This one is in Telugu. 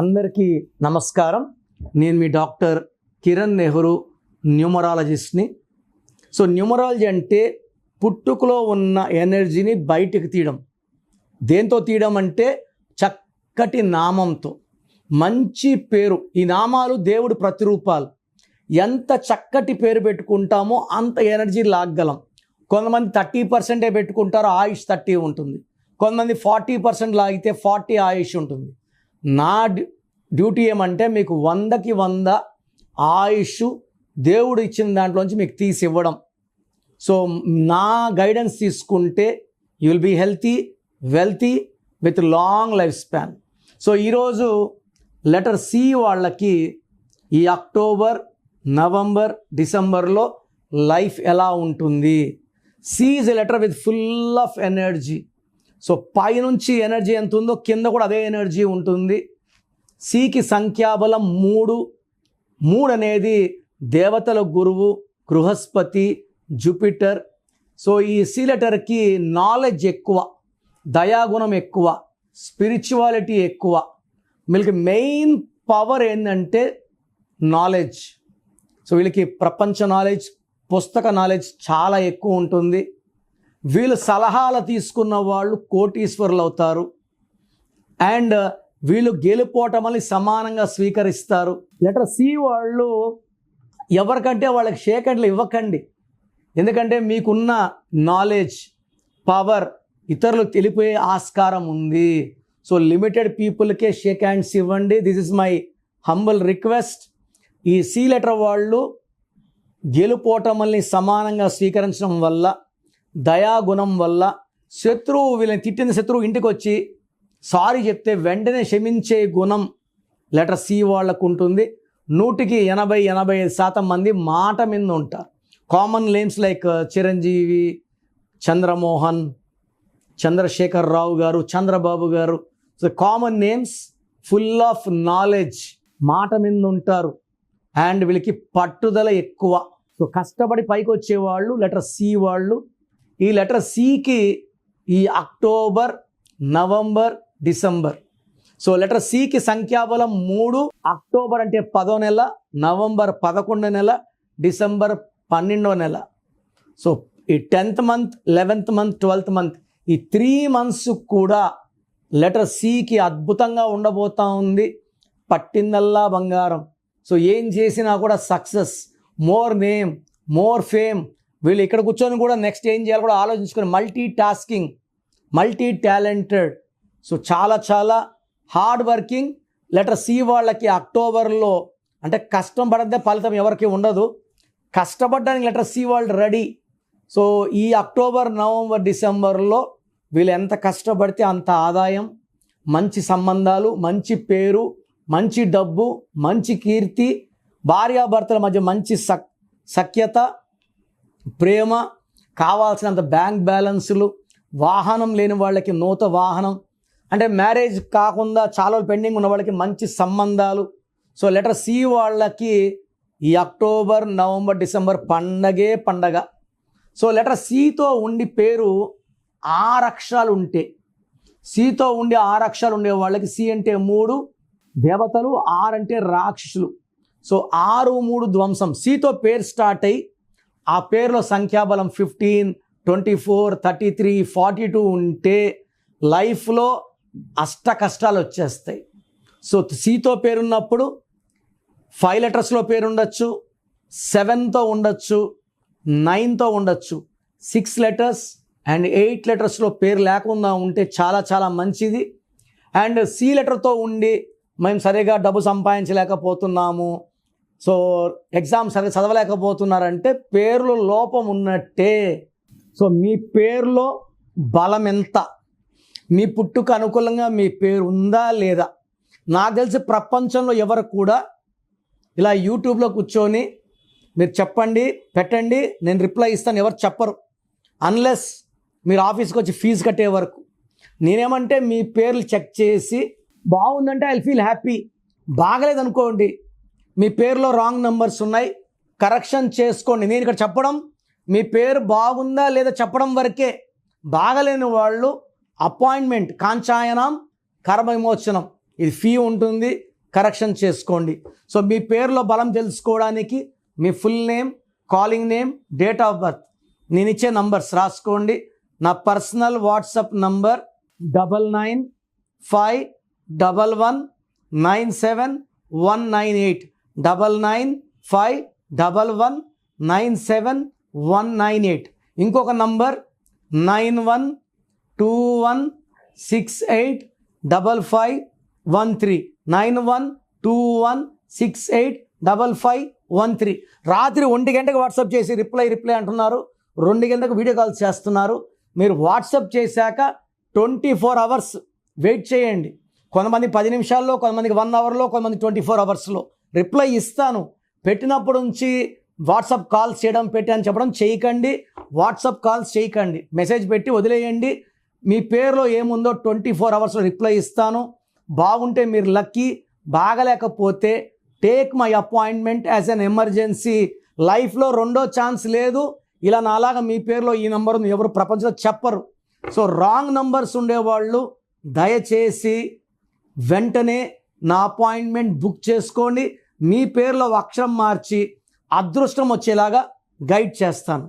అందరికీ నమస్కారం. నేను మీ డాక్టర్ కిరణ్ నెహ్రూ, న్యూమరాలజిస్ట్ని. సో న్యూమరాలజీ అంటే పుట్టుకలో ఉన్న ఎనర్జీని బయటికి తీయడం. దేంతో తీయడం అంటే చక్కటి నామంతో, మంచి పేరు. ఈ నామాలు దేవుడి ప్రతిరూపాలు. ఎంత చక్కటి పేరు పెట్టుకుంటామో అంత ఎనర్జీ లాగ్గలం. కొంతమంది 30% పెట్టుకుంటారు, ఆయుష్ 30 ఉంటుంది. కొంతమంది 40% లాగితే 40 ఆయుష్ ఉంటుంది. నా డ్యూటీ ఏమంటే మీకు 100కి 100 ఆయుష్ దేవుడు ఇచ్చిన దాంట్లోంచి మీకు తీసి ఇవ్వడం. సో నా గైడెన్స్ తీసుకుంటే you will be healthy, wealthy with long life span. So ఈరోజు లెటర్ సి వాళ్ళకి ఈ అక్టోబర్, నవంబర్, డిసెంబర్లో లైఫ్ ఎలా ఉంటుంది. C is a letter with full of energy. So పైనుంచి ఎనర్జీ ఎంత ఉందో కింద కూడా అదే ఎనర్జీ ఉంటుంది. సికి సంఖ్యాబలం 3. 3 అనేది దేవతల గురువు బృహస్పతి, జూపిటర్. సో ఈ సి లెటర్కి నాలెడ్జ్ ఎక్కువ, దయాగుణం ఎక్కువ, స్పిరిచువాలిటీ ఎక్కువ. వీళ్ళకి మెయిన్ పవర్ ఏంటంటే నాలెడ్జ్. సో వీళ్ళకి ప్రపంచ నాలెడ్జ్, పుస్తక నాలెడ్జ్ చాలా ఎక్కువ ఉంటుంది. వీళ్ళు సలహాలు తీసుకున్న వాళ్ళు కోటీశ్వరులు అవుతారు. అండ్ వీళ్ళు గెలుపోవటమని సమానంగా స్వీకరిస్తారు. లెటర్ సి వాళ్ళు ఎవరికంటే వాళ్ళకి షేక్ హ్యాండ్లు ఇవ్వకండి. ఎందుకంటే మీకున్న నాలెడ్జ్, పవర్ ఇతరులకు తెలిపోయే ఆస్కారం ఉంది. సో లిమిటెడ్ పీపుల్కే షేక్ హ్యాండ్స్ ఇవ్వండి. This is my humble request. ఈ సి లెటర్ వాళ్ళు గెలుపోవటమల్ని సమానంగా స్వీకరించడం వల్ల, దయాగుణం వల్ల, శత్రువు వీళ్ళని తిట్టిన శత్రువు ఇంటికి వచ్చి సారీ చెప్తే వెంటనే క్షమించే గుణం లెటర్ సి వాళ్ళకు ఉంటుంది. 100కి 80-85% మంది మాట మీద ఉంటారు. Common names like Chiranjeevi, Chandramohan, Chandrashekar Rao garu, Chandrababu garu. So common names, full of knowledge, మాట మీద ఉంటారు. అండ్ వీళ్ళకి పట్టుదల ఎక్కువ. సో కష్టపడి పైకి వచ్చేవాళ్ళు లెటర్ సి వాళ్ళు. ఈ లెటర్ సికి ఈ October, November, December. So letter సికి సంఖ్యాబలం 3. అక్టోబర్ అంటే 10వ నెల, నవంబర్ 11వ నెల, డిసెంబర్ 12వ నెల. సో ఈ 10th month, 11th month, 12th month, ఈ 3 months కూడా లెటర్ సికి అద్భుతంగా ఉండబోతా ఉంది. పట్టిందల్లా బంగారం. సో ఏం చేసినా కూడా success, more name, more fame. వీళ్ళు ఇక్కడ కూర్చొని కూడా నెక్స్ట్ ఏం చేయాలో కూడా ఆలోచించుకొని multi tasking, multi talented. So చాలా చాలా హార్డ్ వర్కింగ్. లెటర్ సి వాళ్ళకి అక్టోబర్లో అంటే కష్టం పడితే ఫలితం ఎవరికి ఉండదు. కష్టపడడానికి లెటర్ సి వాళ్ళు రెడీ. సో ఈ అక్టోబర్, నవంబర్, డిసెంబర్లో వీళ్ళు ఎంత కష్టపడితే అంత ఆదాయం, మంచి సంబంధాలు, మంచి పేరు, మంచి డబ్బు, మంచి కీర్తి, భార్యాభర్తల మధ్య మంచి సఖ్యత, ప్రేమ, కావాల్సినంత బ్యాంక్ బ్యాలెన్సులు, వాహనం లేని వాళ్ళకి నూతన వాహనం, అంటే మ్యారేజ్ కాకుండా చాలా పెండింగ్ ఉన్న వాళ్ళకి మంచి సంబంధాలు. సో లెటర్ సి వాళ్ళకి ఈ అక్టోబర్, నవంబర్, డిసెంబర్ పండగే పండగ. సో లెటర్ సితో ఉండి పేరు 6 అక్షరాలు ఉంటే, సితో ఉండి 6 అక్షరాలు ఉండే వాళ్ళకి సి అంటే 3 దేవతలు, 6 అంటే రాక్షసులు. సో 6, 3 ధ్వంసం. సితో పేరు స్టార్ట్ అయ్యి ఆ పేరులో సంఖ్యాబలం 15, 24, 33, 42 ఉంటే లైఫ్లో అష్ట కష్టాలు వచ్చేస్తాయి. సో సితో పేరున్నప్పుడు 5 letersలో పేరు ఉండొచ్చు, 7తో ఉండొచ్చు, 9తో ఉండొచ్చు. 6 letters అండ్ 8 letersలో పేరు లేకుండా ఉంటే చాలా చాలా మంచిది. అండ్ సి లెటర్తో ఉండి మేము సరిగా డబ్బు సంపాదించలేకపోతున్నాము, సో ఎగ్జామ్ సరిగా చదవలేకపోతున్నారంటే పేరులో లోపం ఉన్నట్టే. సో మీ పేరులో బలం ఎంత, మీ పుట్టుకు అనుకూలంగా మీ పేరు ఉందా లేదా. నాకు తెలిసి ప్రపంచంలో ఎవరు కూడా ఇలా యూట్యూబ్లో కూర్చొని మీరు చెప్పండి, పెట్టండి, నేను రిప్లై ఇస్తాను ఎవరు చెప్పరు, అన్లెస్ మీరు ఆఫీస్కి వచ్చి ఫీజు కట్టే వరకు. నేనేమంటే మీ పేర్లు చెక్ చేసి బాగుందంటే ఐ ఫీల్ హ్యాపీ, బాగలేదనుకోండి మీ పేరులో రాంగ్ నెంబర్స్ ఉన్నాయి, కరెక్షన్ చేసుకోండి. నేను ఇక్కడ చెప్పడం మీ పేరు బాగుందా లేదా చెప్పడం వరకే. బాగలేని వాళ్ళు అపాయింట్మెంట్, కాంచాయనం, కర్మ విమోచనం ఇది ఫీ ఉంటుంది, కరెక్షన్ చేసుకోండి. సో మీ పేరులో బలం తెలుసుకోవడానికి మీ full name, calling name, date of birth, నేను ఇచ్చే నంబర్స్ రాసుకోండి. నా పర్సనల్ వాట్సాప్ నంబర్ 9951197198 9951197198. ఇంకొక నంబర్ 9121685513 9121685513. రాత్రి 1 గంటకు వాట్సాప్ చేసి రిప్లై అంటున్నారు, 2 గంటలకు వీడియో కాల్స్ చేస్తున్నారు. మీరు వాట్సాప్ చేశాక 24 అవర్స్ వెయిట్ చేయండి. కొంతమంది 10 నిమిషాల్లో, కొంతమందికి 1 అవర్లో, కొంతమంది 24 అవర్స్లో రిప్లై ఇస్తాను. పెట్టినప్పుడు నుంచి వాట్సాప్ కాల్స్ చేయడం అని చెప్పడం చేయకండి. వాట్సాప్ కాల్స్ చేయకండి, మెసేజ్ పెట్టి వదిలేయండి. మీ పేరులో ఏముందో 24 అవర్స్లో రిప్లై ఇస్తాను. బాగుంటే మీరు లక్కీ, బాగలేకపోతే take my appointment as an emergency. లైఫ్లో రెండో ఛాన్స్ లేదు. ఇలా నాలాగా మీ పేరులో ఈ నెంబర్ ఉంది ఎవరు ప్రపంచంలో చెప్పరు. సో రాంగ్ నంబర్స్ ఉండేవాళ్ళు దయచేసి వెంటనే నా అపాయింట్మెంట్ బుక్ చేసుకోండి. మీ పేరులో అక్షరం మార్చి అదృష్టం వచ్చేలాగా గైడ్ చేస్తాను.